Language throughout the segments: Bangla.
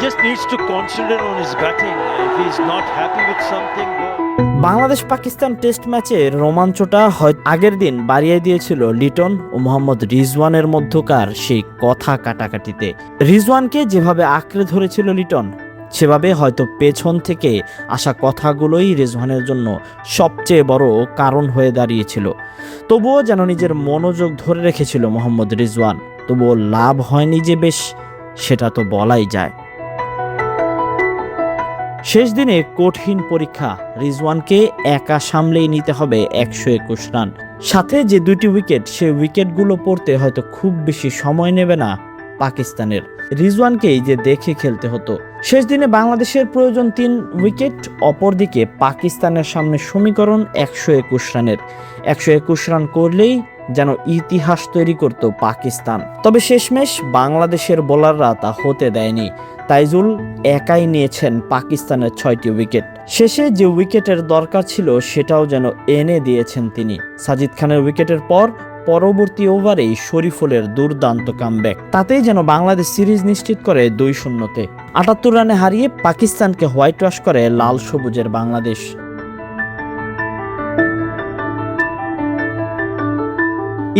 just needs to concentrate on his batting. If he's not happy with something, Bangladesh Pakistan test ম্যাচের রোমাঞ্চটা হয়তো আগের দিন বাড়িয়ে দিয়েছিল লিটন ও মোহাম্মদ রিজওয়ানের মধ্যকার সেই কথা কাটাকাটিতে। রিজওয়ানকে যেভাবে আঁকড়ে ধরেছিল লিটন, সেভাবে হয়তো পেছন থেকে আসা কথাগুলোই রিজওয়ানের জন্য সবচেয়ে বড় কারণ হয়ে দাঁড়িয়েছিল। তবুও যেন নিজের মনোযোগ ধরে রেখেছিল মোহাম্মদ রিজওয়ান। তবুও লাভ হয়নি যে বেশ, সেটা তো বলাই যায়। শেষ দিনে কঠিন পরীক্ষা, রিজওয়ানকে একা সামলেই নিতে হবে 121 রান, সাথে যে 2টি উইকেট, সেই উইকেটগুলো পড়তে হয়তো খুব বেশি সময় নেবে না পাকিস্তানের। রিজওয়ানকেই যে দেখে খেলতে হতো। শেষ দিনে বাংলাদেশের প্রয়োজন 3 উইকেট, অপরদিকে পাকিস্তানের সামনে সমীকরণ 121 রানের। 121 রান করলেই যেন ইতিহাস তৈরি করত পাকিস্তান। তবে শেষমেশ বাংলাদেশের বোলাররা তা হতে দেয়নি। তাইজুল একাই নিয়েছেন পাকিস্তানের 6টি উইকেট। শেষে যে উইকেটের দরকার ছিল সেটাও যেন এনে দিয়েছেন তিনি। সাজিদ খানের উইকেটের পর পরবর্তী ওভারেই শরীফুলের দুর্দান্ত কামব্যাক, তাতেই যেন বাংলাদেশ সিরিজ নিশ্চিত করে 2-0-তে। 78 রানে হারিয়ে পাকিস্তানকে হোয়াইট ওয়াশ করে লাল সবুজের বাংলাদেশ।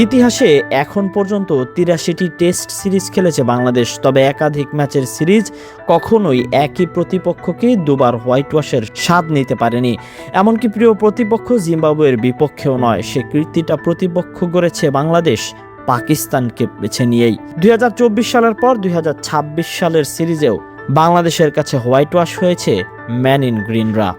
ইতিহাসে এখন পর্যন্ত 83টি টেস্ট সিরিজ খেলেছে বাংলাদেশ। তবে একাধিক ম্যাচের সিরিজ কখনোই একই প্রতিপক্ষকে দুবার হোয়াইট ওয়াশের স্বাদ নিতে পারেনি। এমনকি প্রিয় প্রতিপক্ষ জিম্বাবুয়ের বিপক্ষেও নয়। সে কীর্তিটা প্রতিপক্ষ গড়েছে বাংলাদেশ পাকিস্তানকে বেছে নিয়েই। 2024 সালের পর 2026 সালের সিরিজেও বাংলাদেশের কাছে হোয়াইট ওয়াশ হয়েছে ম্যান ইন গ্রিনরা।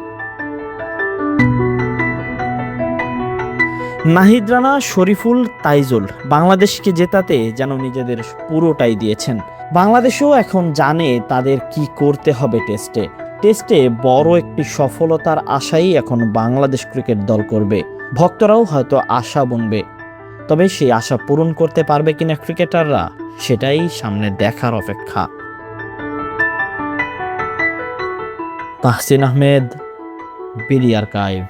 নাহিদ রানা, শরীফুল, তাইজুল বাংলাদেশকে জেতাতে যেন নিজেদের পুরোটাই দিয়েছেন। বাংলাদেশও এখন জানে তাদের কি করতে হবে টেস্টে বড় একটি সফলতার আশাই এখন বাংলাদেশ ক্রিকেট দল করবে। ভক্তরাও হয়তো আশা বুনবে, তবে সেই আশা পূরণ করতে পারবে কিনা ক্রিকেটাররা, সেটাই সামনে দেখার অপেক্ষা। Tahsin Ahmed, BD archive.